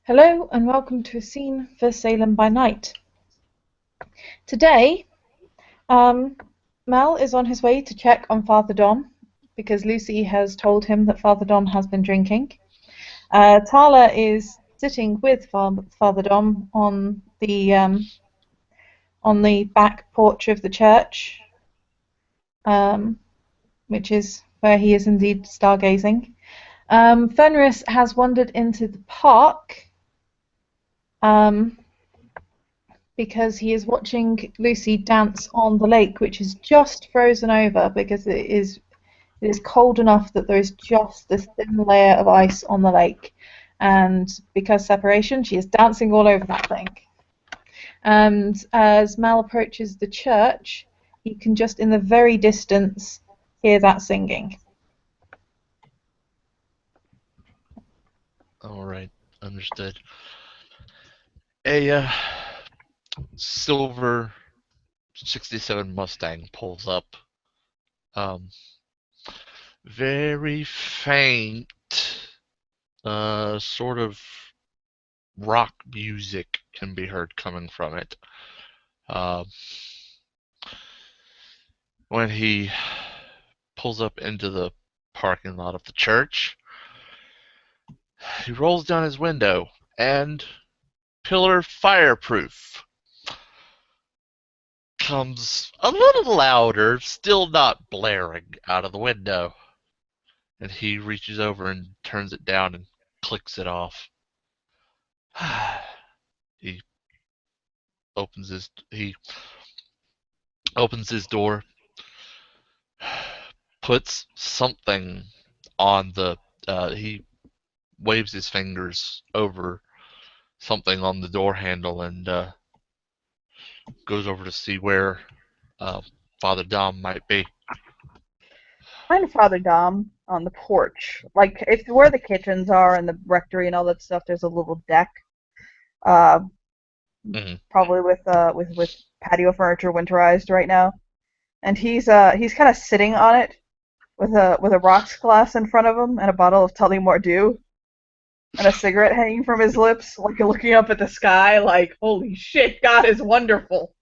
Hello and welcome to a scene for Salem by Night. Today, um, Mal is on his way to check on Father Dom because Lucy has told him that Father Dom has been drinking. Tala is sitting with Father Dom on the back porch of the church, um, which is where he is indeed stargazing. Fenris has wandered into the park. Because he is watching Lucy dance on the lake, which is just frozen over because it is cold enough that there is just this thin layer of ice on the lake, and because separation, she is dancing all over that thing. And as Mal approaches the church, you can just in the very distance hear that singing. All right, understood. A silver '67 Mustang pulls up. Um, Very faint, sort of rock music can be heard coming from it. Uh, when he pulls up into the parking lot of the church, he rolls down his window and pillar fireproof comes a little louder, still not blaring out of the window. And he reaches over and turns it down and clicks it off. he he opens his door, puts something on the he waves his fingers over something on the door handle and goes over to see where uh, Father Dom might be. Find Father Dom on the porch. Like, if where the kitchens are and the rectory and all that stuff, there's a little deck. Uh, Hmm. Probably with patio furniture winterized right now. And he's kind of sitting on it with a rocks glass in front of him and a bottle of Tully Dew and a cigarette hanging from his lips, like looking up at the sky, like, holy shit, God is wonderful.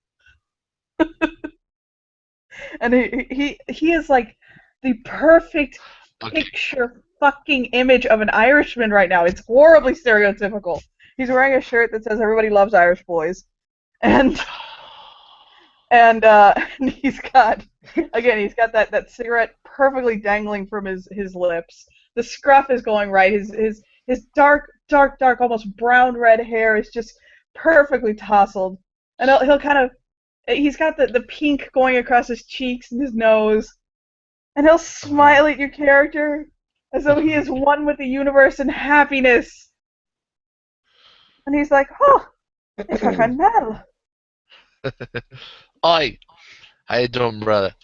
And he is like the perfect Okay. picture fucking image of an Irishman right now. It's horribly stereotypical. He's wearing a shirt that says "Everybody loves Irish boys," and and he's got that cigarette perfectly dangling from his lips. The scruff is going right. His dark, almost brown red hair is just perfectly tousled, and he'll kind of he's got the pink going across his cheeks and his nose, and he'll smile at your character as though he is one with the universe and happiness. And he's like, "Oh, it's my friend Mel. Oi, how you doing, brother?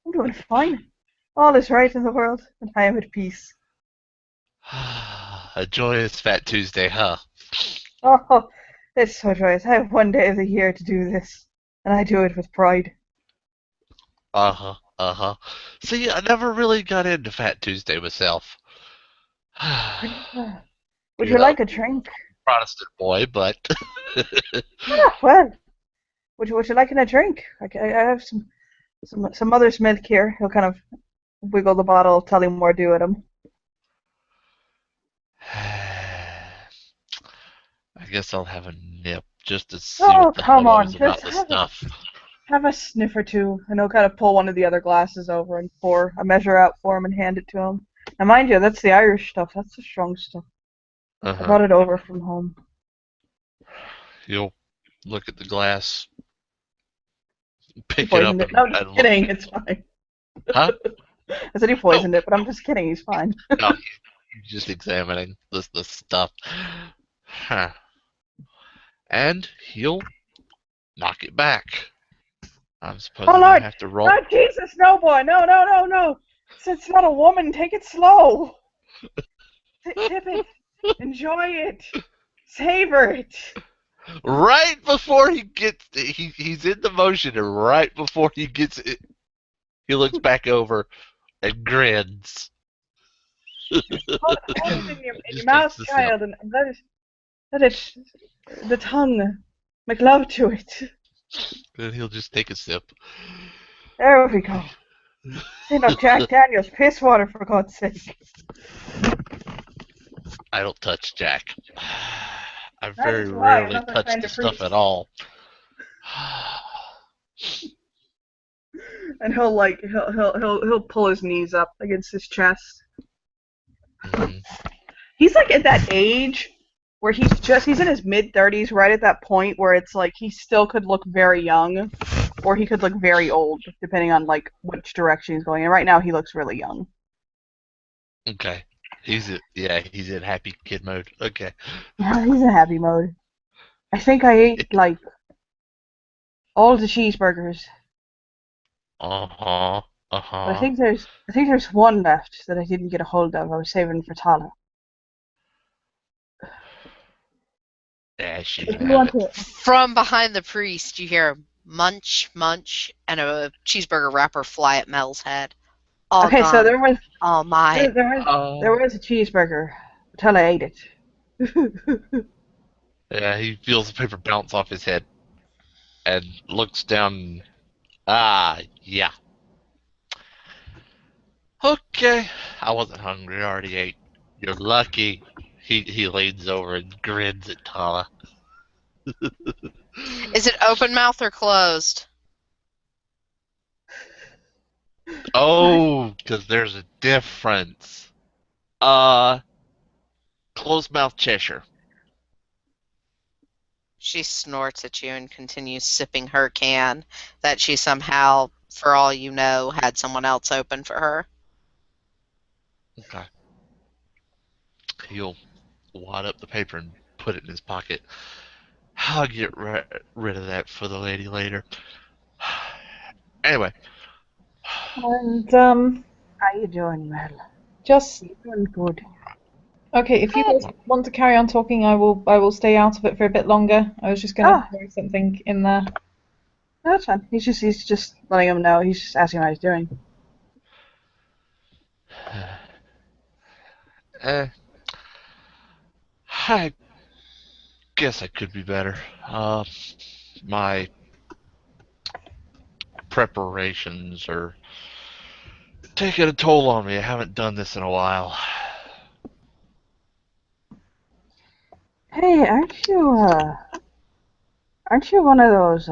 I'm doing fine. All is right in the world, and I am at peace." A joyous Fat Tuesday, huh? Oh, it's so joyous. I have one day of the year to do this, and I do it with pride. Uh-huh, uh-huh. See, I never really got into Fat Tuesday myself. Would You you know, like a drink? Protestant boy, but Ah, well, would you like a drink? I have some mother's milk here. He'll kind of wiggle the bottle of Tully Dew at him. I guess I'll have a nip just to see Oh, what the come hullabaloo on, is about just this stuff. have a sniff or two, and he'll kind of pull one of the other glasses over and pour a measure out for him and hand it to him. Now, mind you, that's the Irish stuff. That's the strong stuff. I Uh-huh. brought it over from home. You'll look at the glass, He pick it up poisoned it. No, just and look. kidding. It's fine. Huh? I said he No, poisoned it, but I'm just kidding. He's fine. no, he's just examining this stuff. Huh. And he'll knock it back. I'm Oh supposing I Lord! have to roll. Oh Jesus! No, boy! No, no, no, no! It's not a woman. Take it slow. Sip it. Enjoy it. Savor it. Right before he's in the motion, and right before he gets it, he looks back over and grins. Hold it in your Just mouth, takes the sip. child, and let it, the tongue, make love to it. Then he'll just take a sip. There we go. Ain't no Jack Daniels piss water, for God's sake. I don't touch Jack. I That very is why I'm rarely not that touch kind the of stuff priest. at all. And he'll pull his knees up against his chest. Mhm. He's like at that age where he's in his mid-30s, right at that point where it's like he still could look very young, or he could look very old, depending on like which direction he's going. And right now he looks really young. Okay. He's in happy kid mode. Okay. Yeah, he's in happy mode. I think I ate like all the cheeseburgers, Uh-huh. but Uh-huh. I think there's one left that I didn't get a hold of. I was saving for Tala. Yeah, she If can you have want it. to, From behind the priest, you hear munch, munch, and a cheeseburger wrapper fly at Mel's head. All okay, so gone, there was all there, mine. there was a cheeseburger. Tala ate it. Yeah, he feels the paper bounce off his head and looks down. Ah, yeah. Okay. I wasn't hungry. I already ate. You're lucky. He leans over and grins at Tala. Is it open mouth or closed? Oh, because there's a difference. Closed mouth Cheshire. She snorts at you and continues sipping her can that she somehow, for all you know, had someone else open for her. Okay. He'll wad up the paper and put it in his pocket. I'll get rid of that for the lady later. Anyway. And How you doing, Mel? just You doing good? okay. If you guys want to carry on talking, I will stay out of it for a bit longer. I was just going to Ah. throw something in there. No, that's fine. He's just letting him know. He's just asking how he's doing. I guess I could be better. My preparations are taking a toll on me. I haven't done this in a while. Hey, aren't you one of those,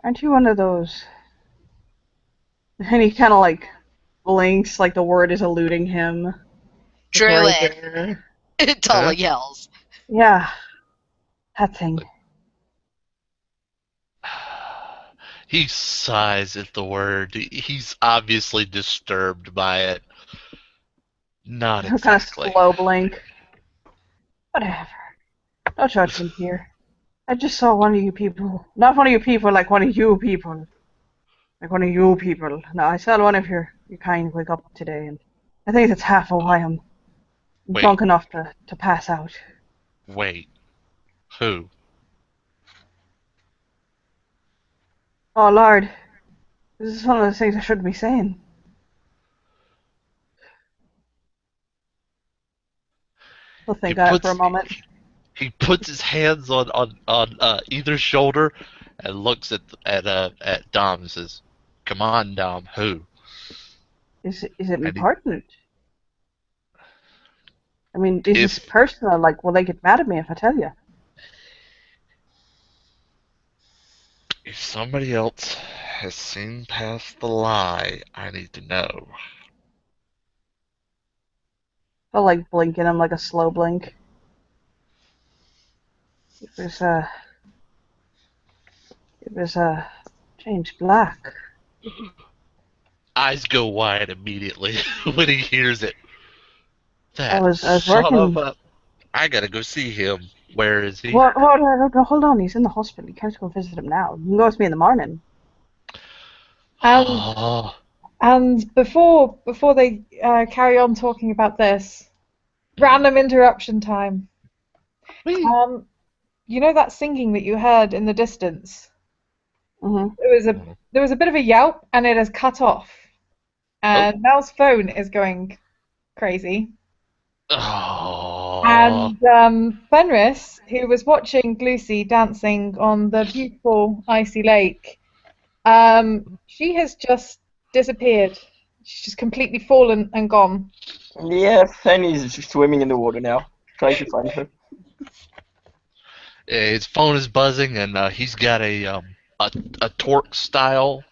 aren't you one of those? And he kind of like blinks, like the word is eluding him. Like right Druid! there. Tala Huh? yells. Yeah, that thing. He sighs at the word. He's obviously disturbed by it. Not He'll kind of exactly. slow blink. Whatever. No judgment here. I just saw one of you people. Not one of you people, like one of you people. Like one of you people. No, I saw one of your kind wake up today, and I think that's half of why I'm Wait. drunk enough to pass out. Wait. Who? Oh, Lord. This is one of those things I shouldn't be saying. He'll think on it for a moment. He puts his hands on either shoulder and looks at Dom and says, "Come on, Dom. Who?" Is it And important? I mean, is this If personal? Like, will they get mad at me if I tell you? if somebody else has seen past the lie, I need to know. I'll like blink at him like a slow blink. It was James Black. Eyes go wide immediately when he hears it. I That was son working. of a... I gotta go see him. Where is he? What? No, hold on. He's in the hospital. You can't go visit him now. You can go with me in the morning. Oh, And before they carry on talking about this, random interruption time. wait. You know that singing that you heard in the distance? Mm-hmm. There was a bit of a yelp, and it has cut off. and Mel's phone is going crazy. Oh. And Fenris, who was watching Lucy dancing on the beautiful icy lake, she has just disappeared. She's just completely fallen and gone. Yeah, Fanny's swimming in the water now, trying to find her. His phone is buzzing, and he's got a Torque style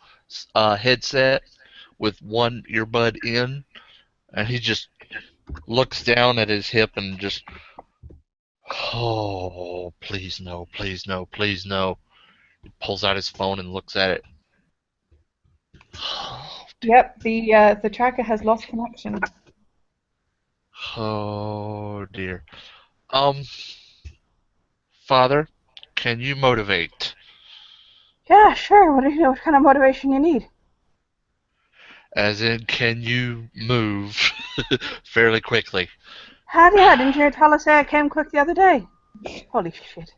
headset with one earbud in, and he just looks down at his hip and just, oh, please no, please no, please no. He pulls out his phone and looks at it. Yep, the tracker has lost connection. Oh dear. Father, can you motivate? Yeah, sure. What kind of motivation you need? As in, can you move fairly quickly? Yeah, didn't you tell us I came quick the other day? Holy shit.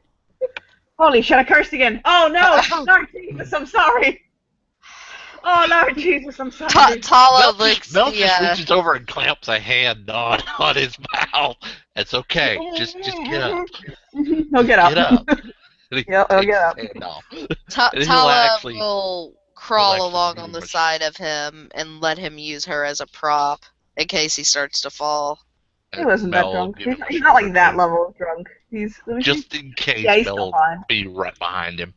Holy shit, I cursed again. Oh no! Lord Jesus, I'm sorry. Oh Lord Jesus, I'm sorry. Tala licks Mel just the, reaches over and clamps a hand on his mouth. It's okay. Just get up. He'll get up. Get up. And he Yeah, he'll takes get up. his hand off. Ta- And he'll Tala actually- will crawl actually along move on the much- side of him and let him use her as a prop in case he starts to fall. He wasn't that Mel will drunk. give him a He's not like shoulder that too. level of drunk. He's Just in case yeah, he's Mel still will fine. be right behind him.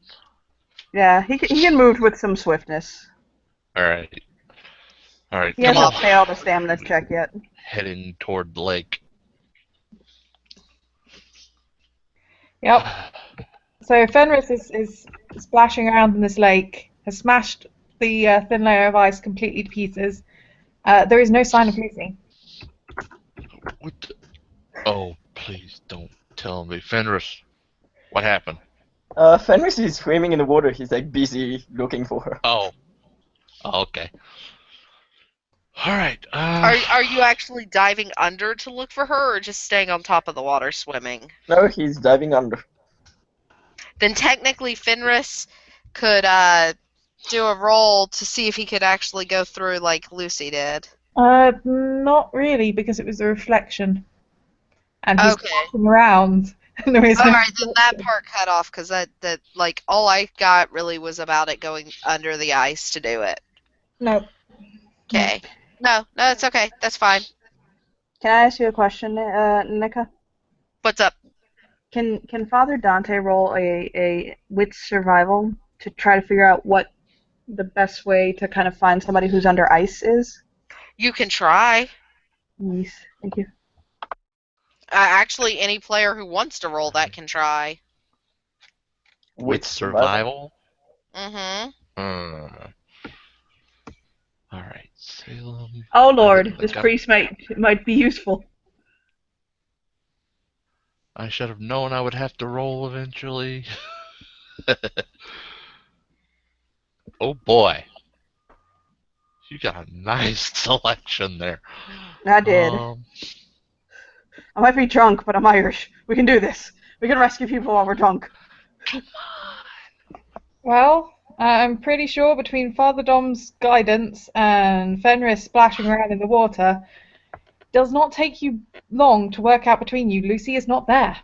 Yeah, he can move with some swiftness. Alright. Alright, He come hasn't on. failed a stamina check yet. Heading toward the lake. Yep. So Fenris is splashing around in this lake, has smashed the thin layer of ice completely to pieces. There is no sign of Lucy. What the? Oh, please don't tell me. Fenris, what happened? Fenris is swimming in the water. He's like busy looking for her. Oh. Okay. Alright. Are you actually diving under to look for her, or just staying on top of the water swimming? No, he's diving under. Then technically Fenris could do a roll to see if he could actually go through like Lucy did. Not really, because it was a reflection. And he's Okay. walking around. And there is no Alright, then that part cut off, because that like all I got really was about it going under the ice to do it. No. Okay. No, it's okay. That's fine. Can I ask you a question, Nika? What's up? Can Father Dante roll a wits survival to try to figure out what the best way to kind of find somebody who's under ice is? You can try. Yes, thank you. Actually, any player who wants to roll that can try. With survival? Mm-hmm. Alright, Salem. Oh Lord, I this got- priest might be useful. I should have known I would have to roll eventually. Oh boy. You got a nice selection there. I did. I might be drunk, but I'm Irish. We can do this. We can rescue people while we're drunk. Well, I'm pretty sure between Father Dom's guidance and Fenris splashing around in the water, it does not take you long to work out between you. Lucy is not there.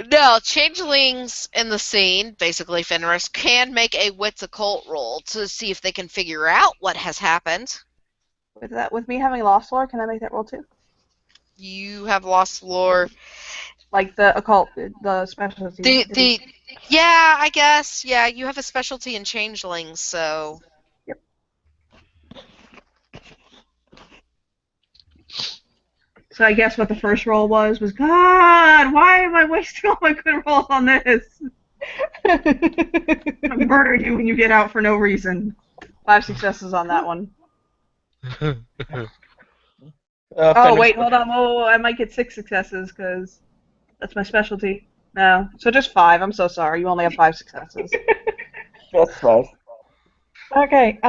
No, changelings in the scene, basically Fenris, can make a wits occult roll to see if they can figure out what has happened. With me having lost lore, can I make that roll too? You have lost lore. Like the occult, the specialty. Yeah, I guess. Yeah, you have a specialty in changelings, so. Yep. So I guess what the first roll was God, why am I wasting all my good rolls on this? I'll murder you when you get out for no reason. 5 successes on that one. Oh, Fenris- wait, hold on. Oh, I might get 6 successes because that's my specialty. No, so just 5. I'm so sorry. You only have 5 successes. That's fine. Okay,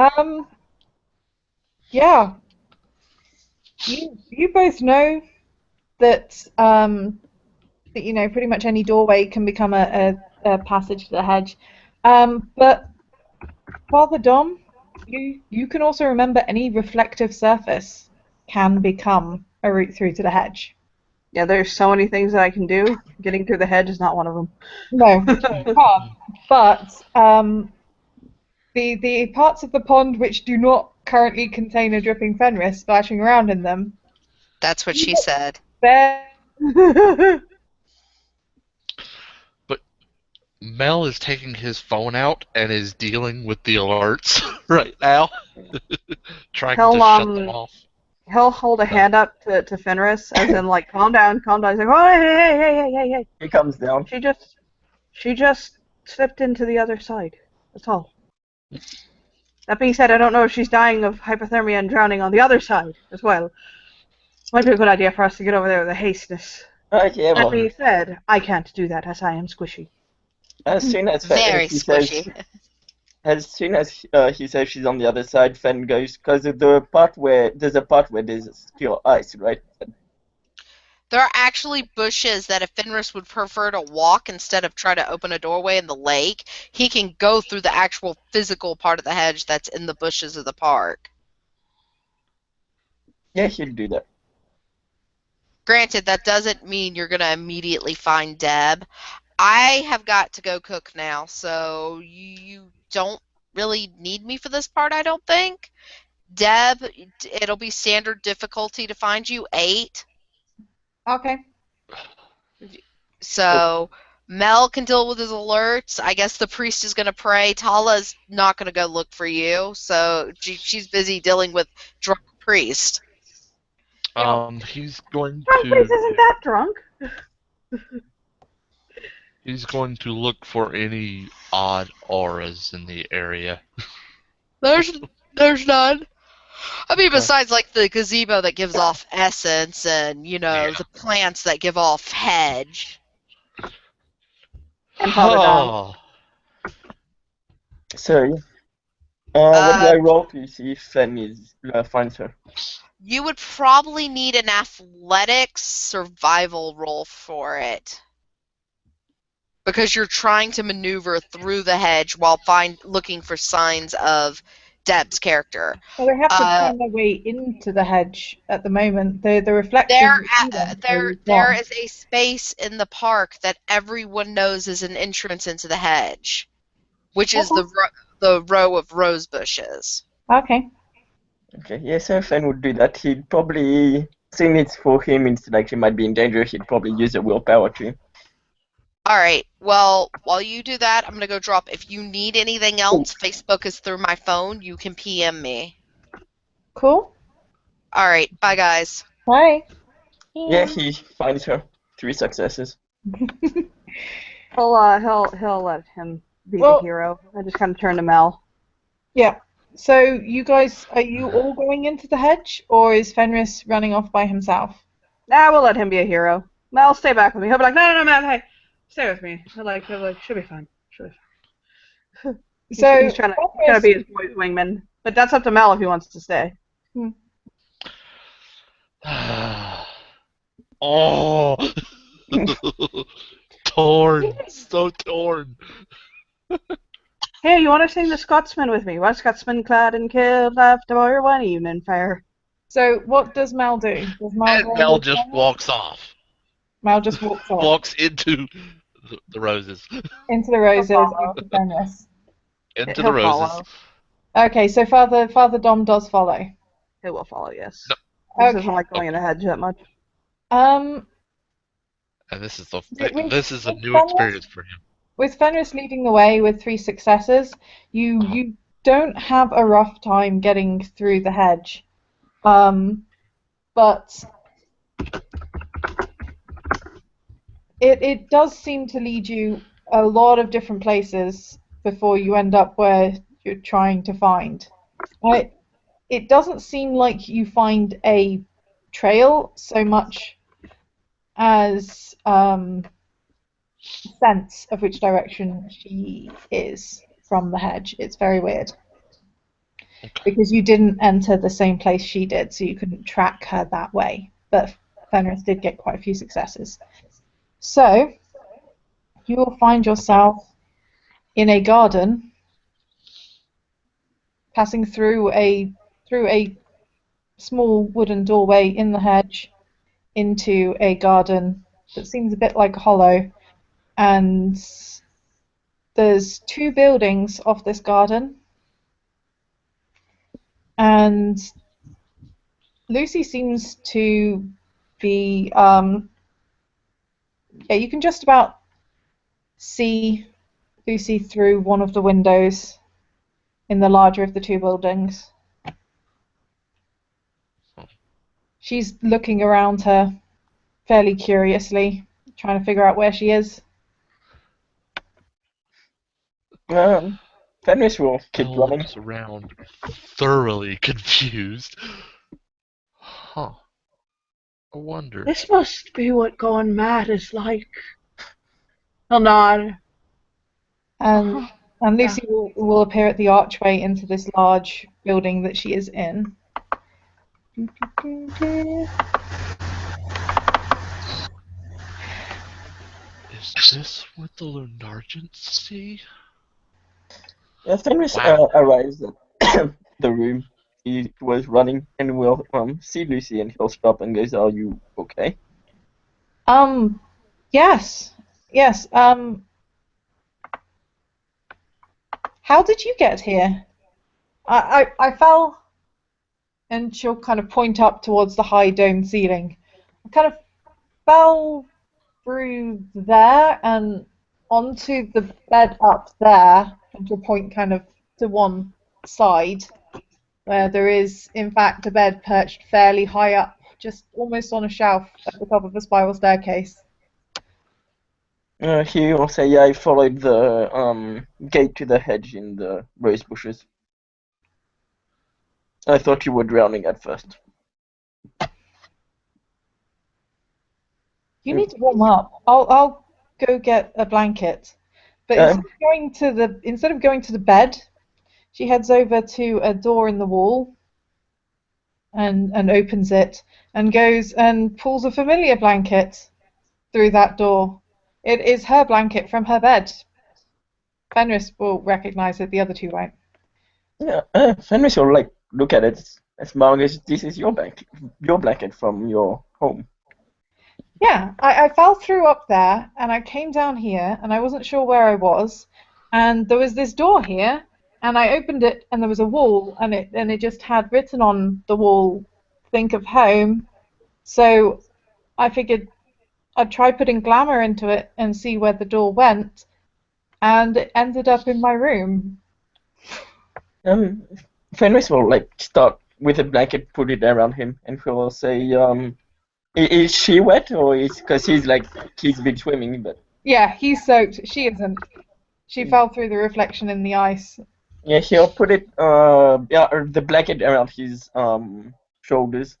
yeah. You both know that you know pretty much any doorway can become a passage to the hedge, but Father Dom, you can also remember any reflective surface can become a route through to the hedge. Yeah, there's so many things that I can do. Getting through the hedge is not one of them. No, but the parts of the pond which do not currently contain a dripping Fenris splashing around in them, That's what she said. they're But Mel is taking his phone out and is dealing with the alerts right now, trying to He'll, shut them off. He'll hold a hand up to Fenris, as in like, calm down, calm down. He's like, oh, hey. He comes down. She just slipped into the other side. That's all. That being said, I don't know if she's dying of hypothermia and drowning on the other side as well. Might be a good idea for us to get over there with a hasteness. Okay, That well, being said, I can't do that as I am squishy. as soon as Very he says, squishy. as soon as he says she's on the other side, Fen goes, because there's a part where there's still ice, right? There are actually bushes that if Fenris would prefer to walk instead of try to open a doorway in the lake, he can go through the actual physical part of the hedge that's in the bushes of the park. Yeah, he'll do that. Granted, that doesn't mean you're going to immediately find Deb. I have got to go cook now, so you don't really need me for this part, I don't think. Deb, it'll be standard difficulty to find you, 8. okay. So Mel can deal with his alerts. I guess the priest is going to pray. Tala's not going to go look for you, so she's busy dealing with drunk priest. He's going Drunk priest isn't to that drunk. he's going to look for any odd auras in the area. There's none. I mean, besides like the gazebo that gives off essence, and Yeah. the plants that give off hedge. And Father Dom. So, what do I roll to see if Fen finds her? You would probably need an athletics survival roll for it. Because you're trying to maneuver through the hedge while looking for signs of Deb's character. Well, they have to find their way into the hedge at the moment. The reflection. There is a space in the park that everyone knows is an entrance into the hedge, which is the row of rose bushes. Okay. Okay, yeah, so Fen would do that. He'd probably, seeing it's for him, it's like he might be in danger, he'd probably use the willpower too. Alright, well, while you do that, I'm going to go drop. If you need anything else, Facebook is through my phone. You can PM me. Cool. Alright, bye guys. Bye. Yeah, he finds her. 3 successes. He'll let him be the hero. I just kind of turn to Mel. Yeah. So you guys, are you all going into the hedge, or is Fenris running off by himself? Nah, we'll let him be a hero. Mel, stay back with me. He'll be like, no, Mel, hey, stay with me. He'll be like, she'll be fine. So he's trying to be his boy's wingman, but that's up to Mel if he wants to stay. Oh, torn, so torn. Hey, you want to sing the Scotsman with me? One Scotsman clad in kilt left aboard one evening fair. So what does Mel do? Does Mel just walks off. Mel just walks off. Walks into the roses. Into the roses after Fenris. Into the roses. Follow. Okay, so Father Dom does follow. He will follow, yes. No. This doesn't like going in the hedge that much. And this is a new experience for him. With Fenris leading the way with 3 successes, you don't have a rough time getting through the hedge. But it does seem to lead you a lot of different places before you end up where you're trying to find. It doesn't seem like you find a trail so much as sense of which direction she is from the hedge. It's very weird. Because you didn't enter the same place she did, so you couldn't track her that way. But Fenris did get quite a few successes. So, you will find yourself in a garden passing through a small wooden doorway in the hedge into a garden that seems a bit like a hollow, and there's two buildings off this garden, and Lucy seems to be yeah, you can just about see Lucy through one of the windows in the larger of the two buildings. She's looking around her fairly curiously, trying to figure out where she is. Fenris will keep Mel running. looks around, thoroughly confused. Huh. I wonder. This must be what going mad is like. He'll nod. And Lucy will appear at the archway into this large building that she is in. Is this what the Lunargents see? Yeah, Fenris Wow. arrives at the room he was running and will see Lucy, and he'll stop and goes, "Are you okay?" Yes. Yes. How did you get here? I fell, and she'll kind of point up towards the high domed ceiling. I kind of fell through there and onto the bed up there, and she'll point kind of to one side, where there is, in fact, a bed perched fairly high up, just almost on a shelf at the top of a spiral staircase. He will say, "Yeah, I followed the gate to the hedge in the rose bushes. I thought you were drowning at first." You need to warm up. I'll go get a blanket. But instead of going to the bed, she heads over to a door in the wall and opens it and goes and pulls a familiar blanket through that door. It is her blanket from her bed. Fenris will recognize it, the other two won't. Yeah, Fenris will look at it as long as this is your blanket from your home. Yeah, I fell through up there and I came down here and I wasn't sure where I was, and there was this door here and I opened it and there was a wall and it just had written on the wall, "Think of home." So I figured I'd try putting glamour into it and see where the door went, and it ended up in my room. Fenris will start with a blanket, put it around him, and he will say, "Is she wet, or is because he's been swimming, but." Yeah, he's soaked. She isn't. She fell through the reflection in the ice. Yeah, he'll put it the blanket around his shoulders,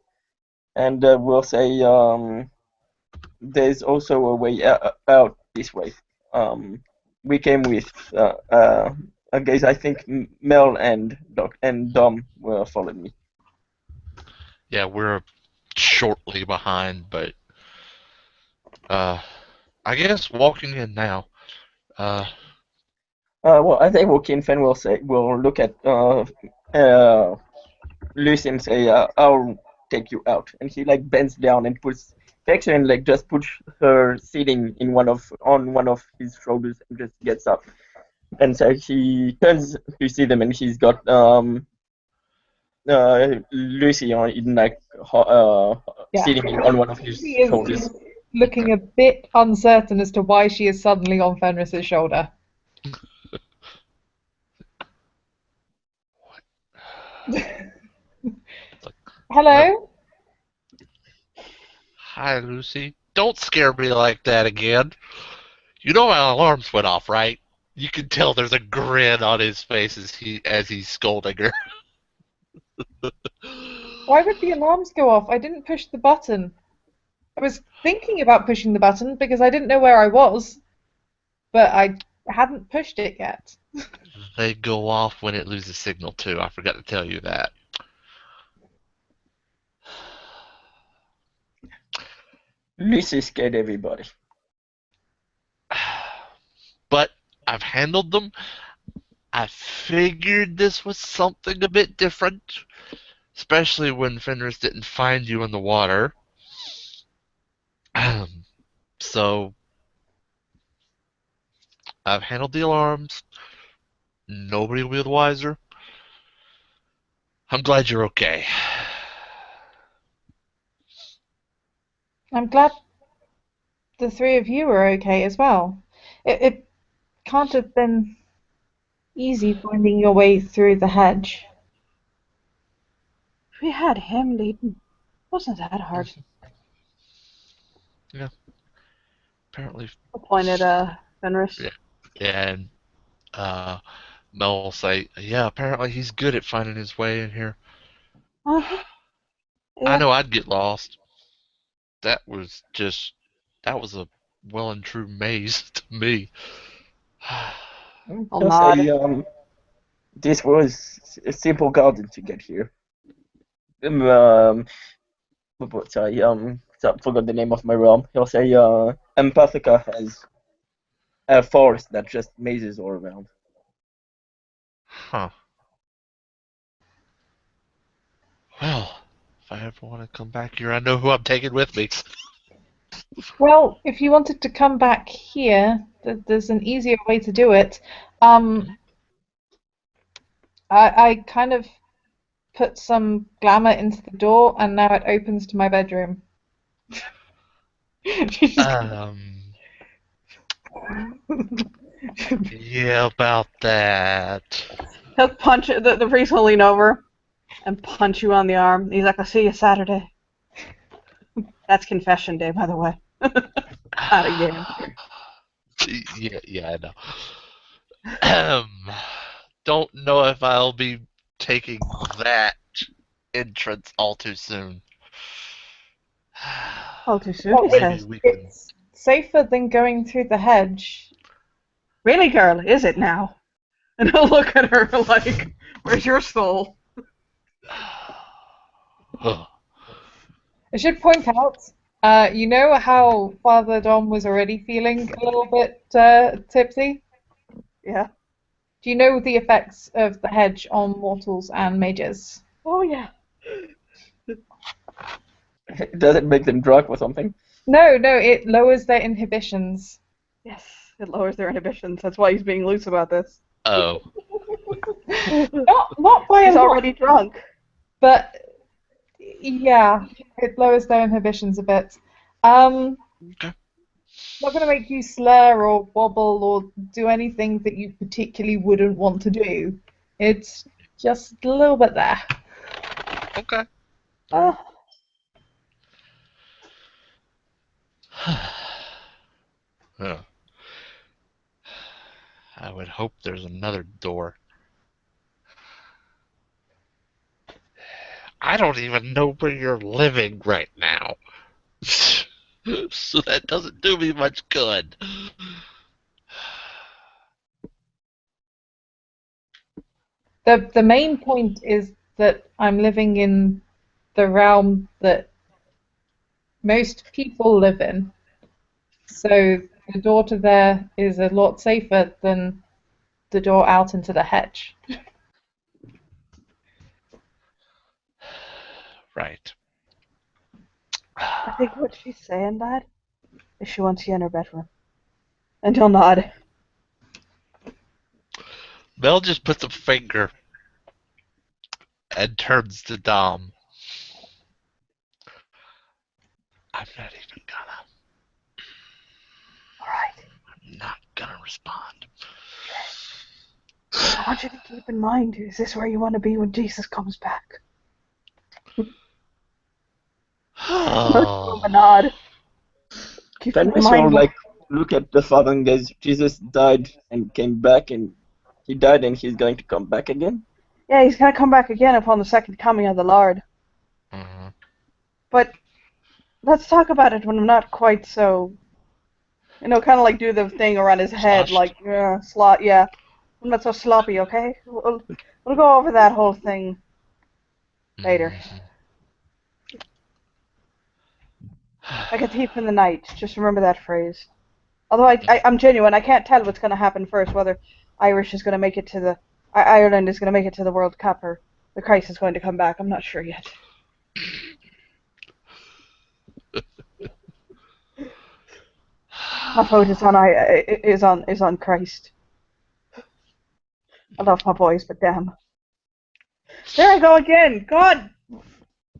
and we'll say, "There's also a way out this way. We came with guys. I think Mel and Dom will follow me." Yeah, we're shortly behind, but I guess walking in now. Well, as they walk in, Fen will look at Lucy and say, "I'll take you out." And he bends down and takes her and just puts her sitting on one of his shoulders and just gets up. And so he turns to see them, and he's got Lucy on sitting on one of his Lucy shoulders. is looking a bit uncertain as to why she is suddenly on Fenris's shoulder. Hello? Hi, Lucy. Don't scare me like that again. You know my alarms went off, right? You can tell there's a grin on his face as he's scolding her. Why would the alarms go off? I didn't push the button. I was thinking about pushing the button because I didn't know where I was, but I hadn't pushed it yet. They go off when it loses signal too. I forgot to tell you that. Lucy scared everybody. But I've handled them. I figured this was something a bit different, especially when Fenris didn't find you in the water. So I've handled the alarms. Nobody will be the wiser. I'm glad you're okay. I'm glad the three of you are okay as well. It can't have been easy finding your way through the hedge. We had him leading. Wasn't that hard? Apparently, I pointed Fenris. yeah, and Mel will say, yeah, apparently he's good at finding his way in here. Uh-huh. I Yeah. know I'd get lost. That was a well and true maze to me. I'll I'll nod. say, this was a simple garden to get here. Sorry, so I forgot the name of my realm. He'll say, Empathica has a forest that just mazes all around. Huh. Well, if I ever want to come back here, I know who I'm taking with me. Well, if you wanted to come back here, there's an easier way to do it. I kind of put some glamour into the door, and now it opens to my bedroom. Yeah, about that. He'll punch the priest will lean over and punch you on the arm. He's like, I'll see you Saturday. That's confession day, by the way. Not a game. Yeah, I know. Don't know if I'll be taking that entrance all too soon. All too soon, Well, he Maybe says. we can. it's safer than going through the hedge. Really, girl, is it now? And he'll look at her like, where's your soul? Ugh. I should point out, you know how Father Dom was already feeling a little bit tipsy? Yeah. Do you know the effects of the hedge on mortals and mages? Oh, yeah. Does it make them drunk or something? No, it lowers their inhibitions. Yes, it lowers their inhibitions. That's why he's being loose about this. Oh. Not by a He's lot, already drunk. but yeah, it lowers their inhibitions a bit. Okay. Not going to make you slur or wobble or do anything that you particularly wouldn't want to do. It's just a little bit there. Okay. Huh. I would hope there's another door. I don't even know where you're living right now. So that doesn't do me much good. The main point is that I'm living in the realm that most people live in. So the door to there is a lot safer than the door out into the hedge. Right. I think what she's saying, Dad, is she wants you in her bedroom. And he'll nod. Mel just puts a finger and turns to Dom. I'm not even gonna. Alright. I'm not gonna respond. I want you to keep in mind, is this where you want to be when Jesus comes back? Oh. A nod. Keep in Fenris mind. will like look at the father and goes, Jesus died and came back, and he died and he's going to come back again. Yeah, he's going to come back again upon the second coming of the Lord. Mhm. But let's talk about it when I'm not quite so, kind of like do the thing around his head, Sloshed. like, slot, yeah. I'm not so sloppy, okay? We'll go over that whole thing later. Mhm. Like a thief in the night. Just remember that phrase. Although I'm genuine, I can't tell what's going to happen first, whether Irish is going to make it to the Ireland is going to make it to the World Cup, or the Christ is going to come back. I'm not sure yet. My vote is on Christ. I love my boys, but damn. There I go again. God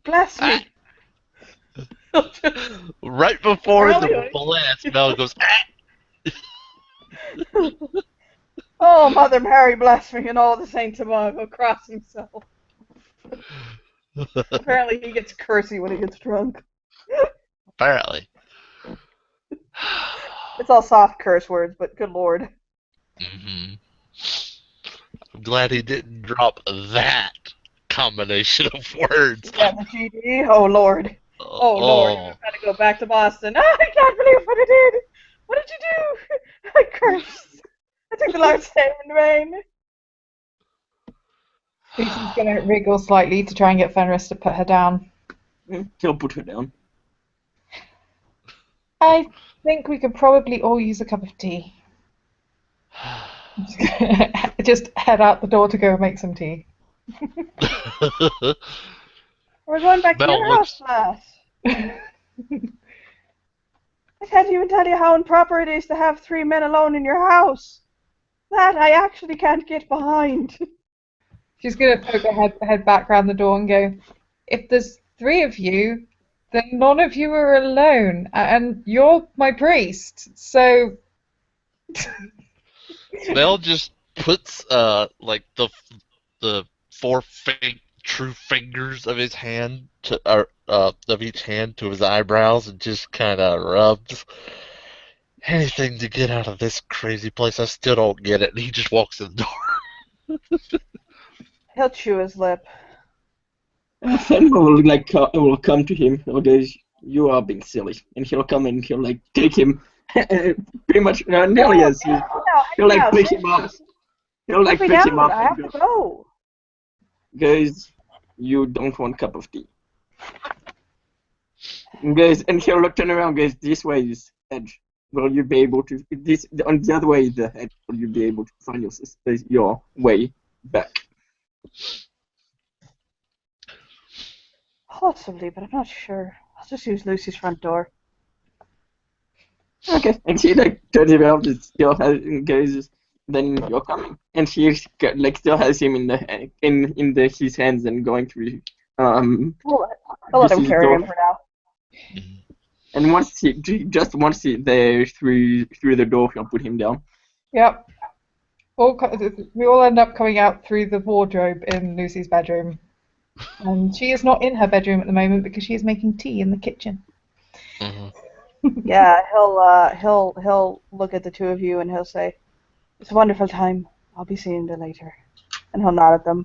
bless me. Right before Really? the blast, Mel goes, "Ah!" Oh, Mother Mary bless me, and all the saints above. He'll cross himself. Apparently, he gets cursy when he gets drunk. Apparently. It's all soft curse words, but good lord. Hmm. I'm glad he didn't drop that combination of words. Yeah, the GD. Oh lord. Oh lord. Oh. I've got to go back to Boston. Oh, I can't believe what I did. What did you do? I cursed. I took the Lord's name in vain. Lucy's going to wriggle slightly to try and get Fenris to put her down. He'll put her down. I think we could probably all use a cup of tea. Just head out the door to go make some tea. We're going back to Belle your house, lass. I can't even tell you how improper it is to have 3 men alone in your house. That I actually can't get behind. She's going to poke her head back round the door and go, if there's 3 of you, then none of you are alone, and you're my priest, so... Mel just puts like the true fingers of his hand of each hand to his eyebrows and just kind of rubs. Anything to get out of this crazy place. I still don't get it. And he just walks in the door. He'll chew his lip. Fenrir will come to him. He'll go, "You are being silly," and he'll come and he'll like take him, pretty much nearly as he'll like pick him up. He'll like pick him up I have and to go. goes, "You don't want a cup of tea." And goes, and he'll look turn around. And goes, "This way is edge. Will you be able to? This on the other way is the edge. Will you be able to find your way back?" Possibly, but I'm not sure. I'll just use Lucy's front door. Okay, and she like turns around and still goes, "Then you're coming," and she like still has him in his hands and going through I'll let him Lucy's carry door. him for now. And once he there through the door, he'll put him down. Yep. We all end up coming out through the wardrobe in Lucy's bedroom. And she is not in her bedroom at the moment because she is making tea in the kitchen. Yeah, he'll look at the 2 of you and he'll say, "It's a wonderful time. I'll be seeing you later." And he'll nod at them.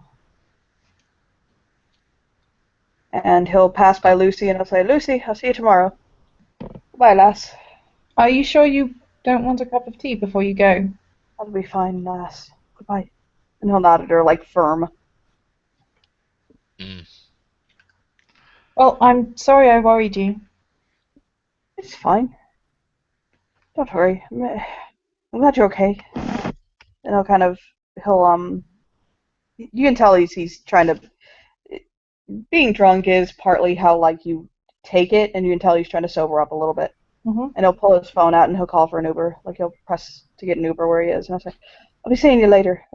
And he'll pass by Lucy and he'll say, "Lucy, I'll see you tomorrow." Goodbye, lass. Are you sure you don't want a cup of tea before you go? I'll be fine, lass. Goodbye. And he'll nod at her like firm. Well, I'm sorry I worried you. It's fine. Don't worry. I'm glad you're okay. And you can tell he's trying to. Being drunk is partly how like you take it, and you can tell he's trying to sober up a little bit. Mm-hmm. And he'll pull his phone out and he'll call for an Uber. Like he'll press to get an Uber where he is, and I'll say, "I'll be seeing you later.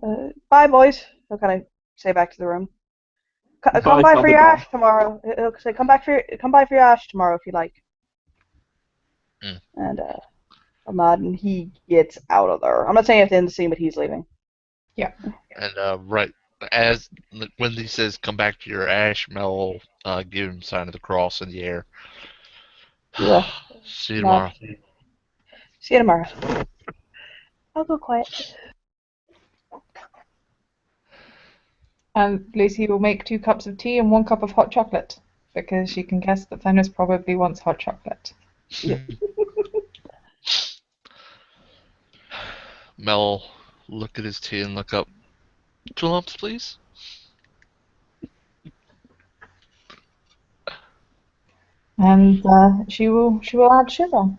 Bye, boys." He'll kind of say back to the room. Come by for your ash tomorrow. He'll say, come by for your ash tomorrow if you like." And I'm nod, and he gets out of there. I'm not saying at the end of the scene, but he's leaving. Yeah. And right as when he says, "Come back to your ash," Mel will give him sign of the cross in the air. Yeah. See you tomorrow. See you tomorrow. I'll go quiet. And Lucy will make 2 cups of tea and 1 cup of hot chocolate because she can guess that Fenris probably wants hot chocolate. Mel will look at his tea and look up. 2 lumps, please. And she will add sugar.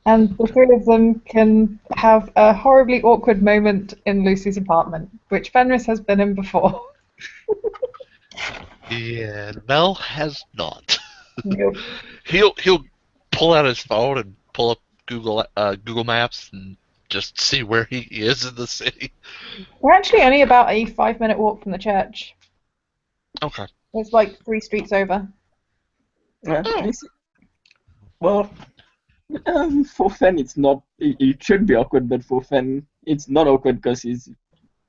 and the three of them can have a horribly awkward moment in Lucy's apartment, which Fenris has been in before. Yeah, Mel has not. Nope. He'll pull out his phone and pull up Google Maps and just see where he is in the city. We're actually only about a 5-minute walk from the church. Okay. It's like 3 streets over. Oh. Well, for Fen, it's not. It should be awkward, but for Fen, it's not awkward because his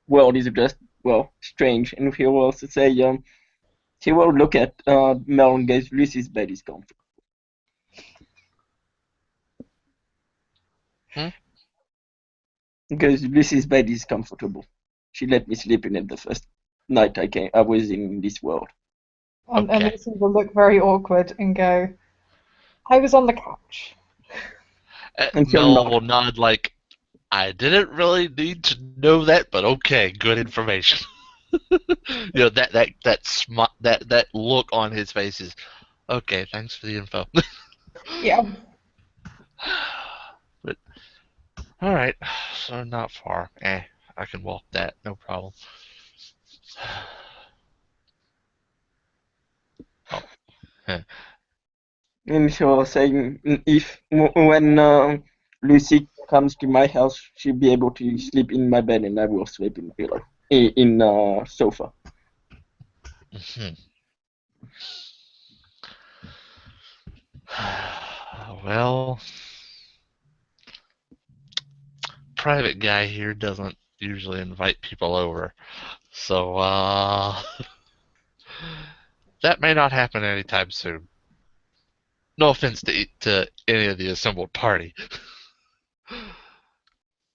world is just strange. And he will also say, he will look at Mel and goes, "Lucy's bed is comfortable." Because Lucy's bed is comfortable. She let me sleep in it the first night I was in this world. And Okay. Lucy will look very awkward and go, I was on the couch. And he'll Mel nod. will nod like, I didn't really need to know that, but okay, good information. That look on his face is, okay, thanks for the info. Yeah. But all right, so not far. I can walk that, no problem. Oh, And she was saying, when Lucy comes to my house, she'll be able to sleep in my bed, and I will sleep in pillow in sofa. mhm. Well, private guy here doesn't usually invite people over, so that may not happen anytime soon. No offense to any of the assembled party.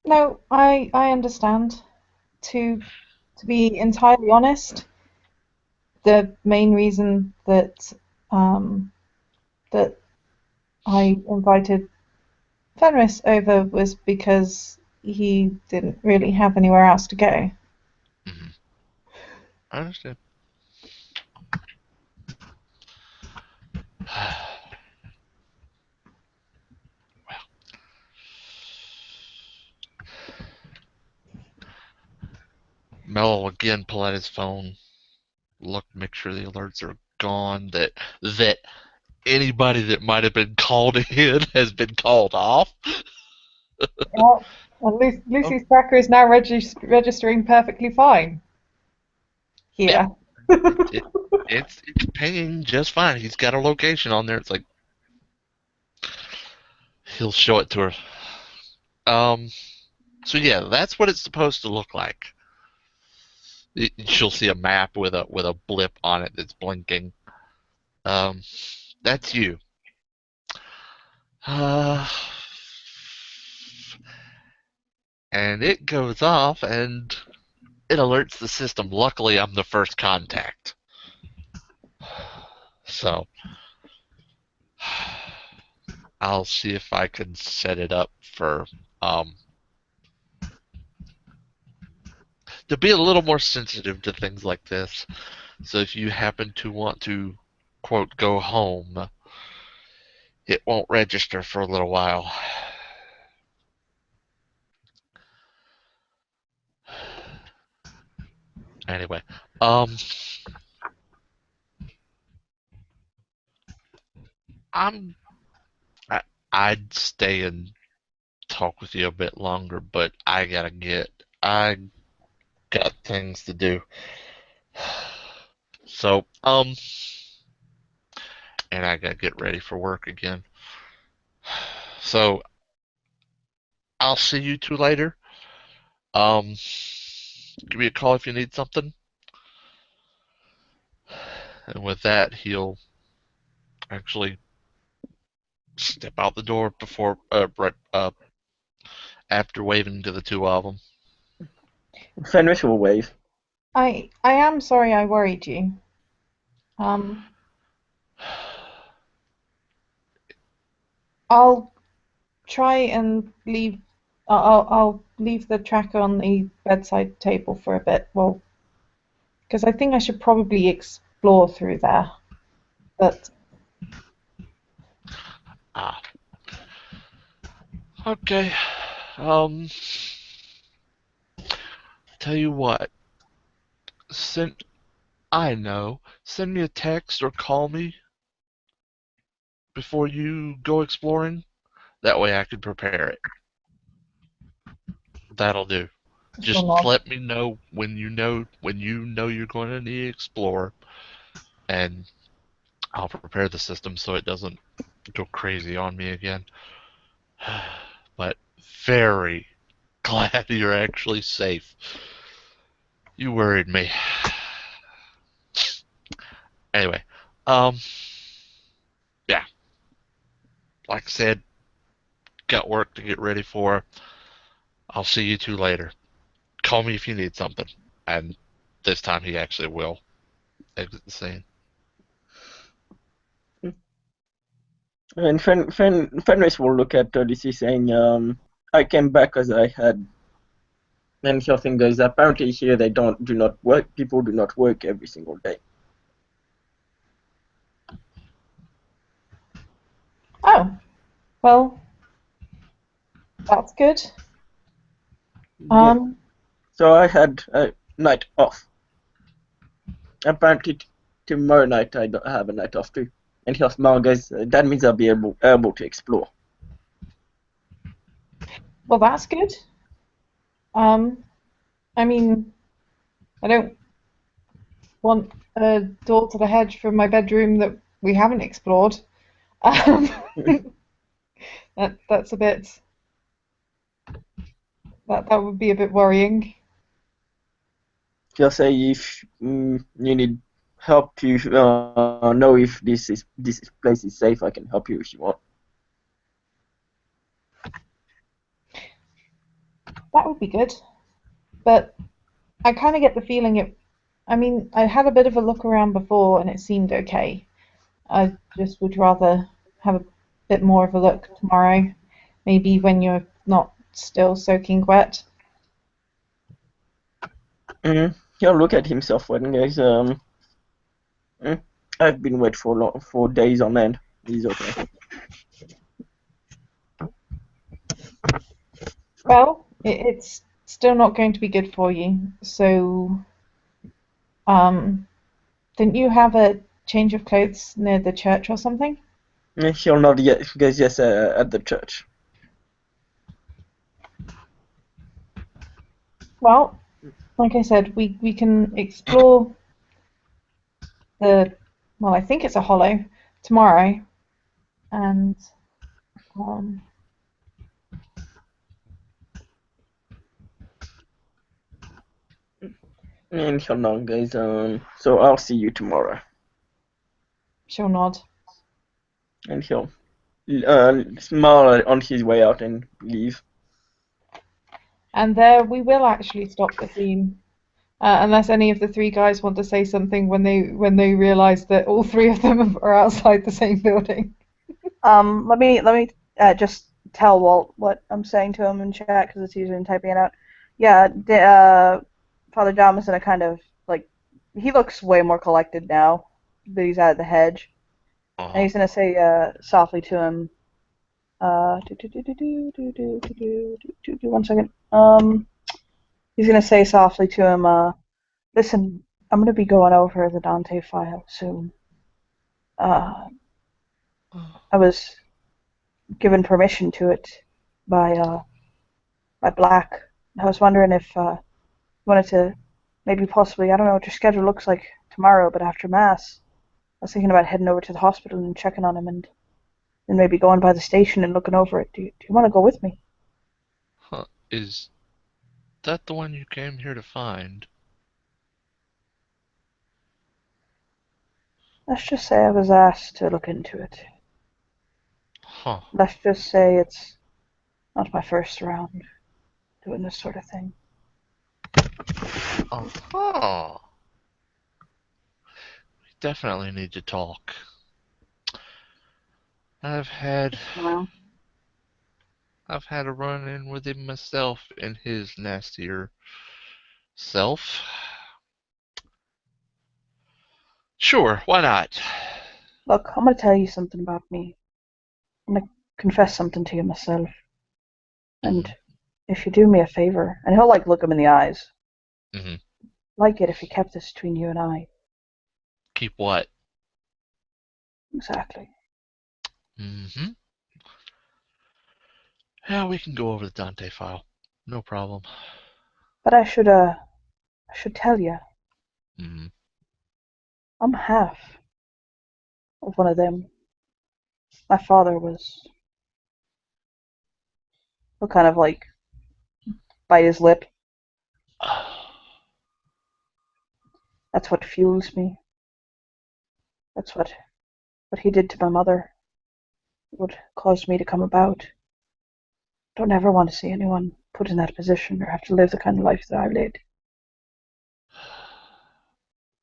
No, I understand. To be entirely honest, the main reason that that I invited Fenris over was because he didn't really have anywhere else to go. Mhm. I understand. Mel will again pull out his phone, look, make sure the alerts are gone, that anybody that might have been called in has been called off. Well, and Lucy's tracker is now registering perfectly fine here. It's pinging just fine. He's got a location on there. It's like he'll show it to her. So yeah, that's what it's supposed to look like. She'll see a map with a blip on it that's blinking. That's you. And it goes off and it alerts the system. Luckily, I'm the first contact. So I'll see if I can set it up for to be a little more sensitive to things like this. So if you happen to want to, quote, go home, it won't register for a little while. Anyway, I'm I, I'd stay and talk with you a bit longer, but I got things to do. So, and I gotta get ready for work again. So I'll see you two later. Um, give me a call if you need something. And with that, he'll actually step out the door before, right, after waving to the two of them. Fenris will wave. I am sorry I worried you. I'll try and leave. I'll leave the tracker on the bedside table for a bit. Well, because I think I should probably explore through there. But Ah, Okay. Tell you what. Send Send me a text or call me before you go exploring. That way I can prepare it. That'll do. She'll Just nod. let me know when you know you're going to need to explore, and I'll prepare the system so it doesn't go crazy on me again. But very glad you're actually safe. You worried me. Anyway, um, yeah, like I said, got work to get ready for. I'll see you two later. Call me if you need something. And this time he actually will exit the scene. And Fenris will look at Odyssey saying, I came back as I had. And he'll think goes, apparently here they do not work, people do not work every single day. Oh, well, that's good. Yeah. So I had a night off. Apparently tomorrow night I don't have a night off too. And he'll smile goes, that means I'll be able to explore. Well, that's good. I mean, I don't want a door to the hedge from my bedroom that we haven't explored. Um, that's a bit. That would be a bit worrying. He'll say if you need help, you know if this place is safe, I can help you if you want. That would be good. But I kind of get the feeling it. I mean, I had a bit of a look around before and it seemed okay. I just would rather have a bit more of a look tomorrow. Maybe when you're not still soaking wet. He'll look at himself and goes, I've been wet for days on end. He's okay. Well, it's still not going to be good for you. So, didn't you have a change of clothes near the church or something? He'll nod yes, goes yes at the church. Well, like I said, we can explore the, well, I think it's a hollow tomorrow, and um, And he'll nod goes, so I'll see you tomorrow. she'll nod. And he'll smile on his way out and leave. And there we will actually stop the scene, unless any of the three guys want to say something when they realise that all three of them are outside the same building. Let me just tell Walt what I'm saying to him in chat because it's easier than typing it out. Yeah, Father John is in a kind of like he looks way more collected now that he's out of the hedge, and he's gonna say softly to him. 1 second. He's gonna say softly to him. Listen, I'm gonna be going over the Dante file soon. I was given permission to it by Black. I was wondering if you wanted to maybe possibly, I don't know what your schedule looks like tomorrow, but after Mass, I was thinking about heading over to the hospital and checking on him and maybe going by the station and looking over it. Do you want to go with me? Huh. Is that the one you came here to find? Let's just say I was asked to look into it. Huh. Let's just say it's not my first round doing this sort of thing. Uh-huh. We definitely need to talk. I've had Well, a run-in with him myself and his nastier self. Sure, why not? look, I'm going to tell you something about me. I'm going to confess something to you myself. And if you do me a favor, and he'll like look him in the eyes, Mm-hmm. like it if you kept this between you and I. Keep what? Exactly. Mm-hmm. Yeah, we can go over the Dante file. No problem. But I should tell you, Mm-hmm. I'm half of one of them. My father was. He'll kind of like bite his lip. That's what fuels me. That's what he did to my mother. It would cause me to come about. Don't ever want to see anyone put in that position or have to live the kind of life that I've lived.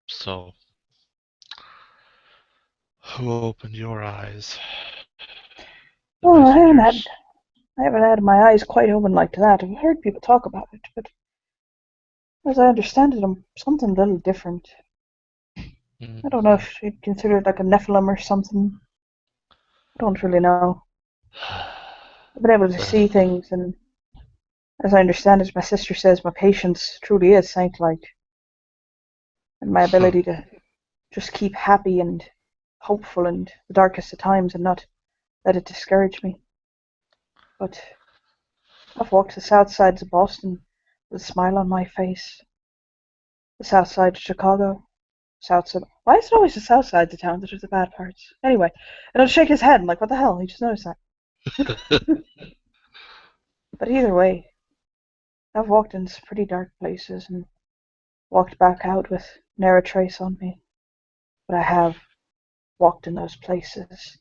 So, who opened your eyes? The Well, messengers? I haven't had my eyes quite open like that. I've heard people talk about it, but as I understand it, I'm something a little different. I don't know if you'd consider it like a Nephilim or something. I don't really know. I've been able to see things, and as I understand it, my sister says my patience truly is saint-like, and my ability to just keep happy and hopeful in the darkest of times and not let it discourage me. But I've walked the south sides of Boston with a smile on my face, the south side of Chicago, south side. Why is it always the south sides of town that are the bad parts? Anyway, and I'll shake his head. I'm like, what the hell? He just noticed that. But either way, I've walked in some pretty dark places and walked back out with ne'er a trace on me. But I have walked in those places.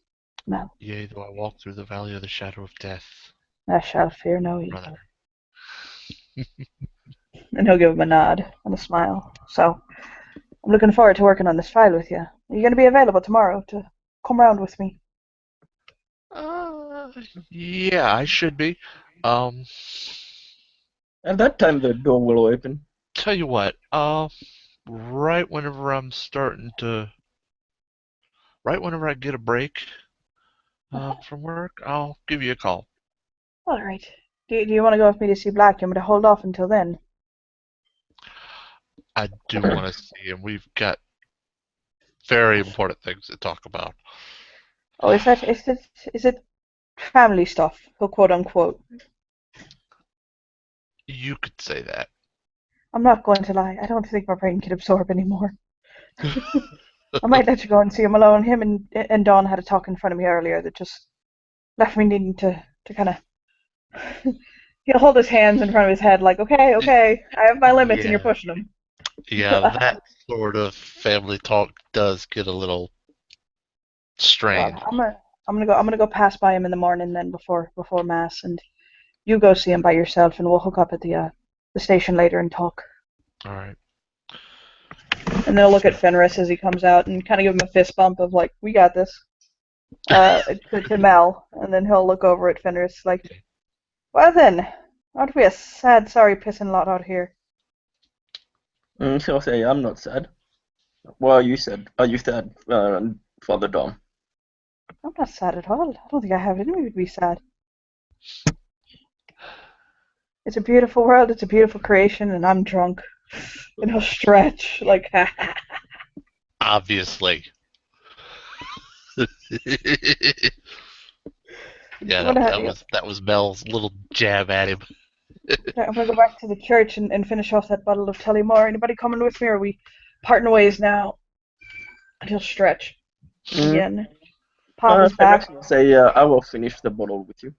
Mel, Yea, though I walk through the valley of the shadow of death, I shall fear no evil. brother. And he'll give him a nod and a smile. So, I'm looking forward to working on this file with you. Are you going to be available tomorrow to come round with me? Yeah, I should be. Um, At that time, the door will open. Tell you what, right whenever I'm starting to, right whenever I get a break, from work, I'll give you a call. All right. Do you want to go with me to see Black? Do you want me to hold off until then? I do want to see him. We've got very important things to talk about. Oh, is it family stuff, quote unquote? You could say that. I'm not going to lie. I don't think my brain can absorb anymore. I might let you go and see him alone. Him and Dawn had a talk in front of me earlier that just left me needing to kind of. He'll hold his hands in front of his head like, okay, I have my limits and you're Yeah. pushing them. Yeah, that sort of family talk does get a little strange. Well, I'm gonna go pass by him in the morning then before mass, and you go see him by yourself, and we'll hook up at the station later and talk. All right. And they'll look at Fenris as he comes out and kind of give him a fist bump of like, we got this. To Mel, and then he'll look over at Fenris like, well then, aren't we a sad, sorry pissing lot out here? She'll say, I'm not sad. Well, you said, are you sad, Father Dom? I'm not sad at all. I don't think I have it in me to be sad. It's a beautiful world, it's a beautiful creation, and I'm drunk. And he'll stretch like, Obviously. Yeah, that was Mel's little jab at him. I'm gonna go back to the church and finish off that bottle of Tullymore. Anybody coming with me, or are we parting ways now? And he'll stretch again. Pop his back. Fenris will say, I will finish the bottle with you.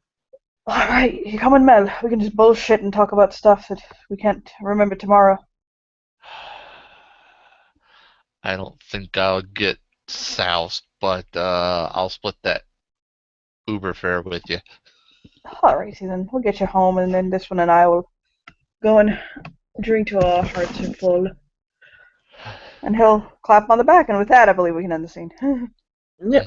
Alright, you come and Mel. We can just bullshit and talk about stuff that we can't remember tomorrow. I don't think I'll get soused, but I'll split that Uber fare with you. Alrighty then, we'll get you home, and then this one and I will go and drink to our hearts are full. And he'll clap him on the back, and with that, I believe we can end the scene. Yeah.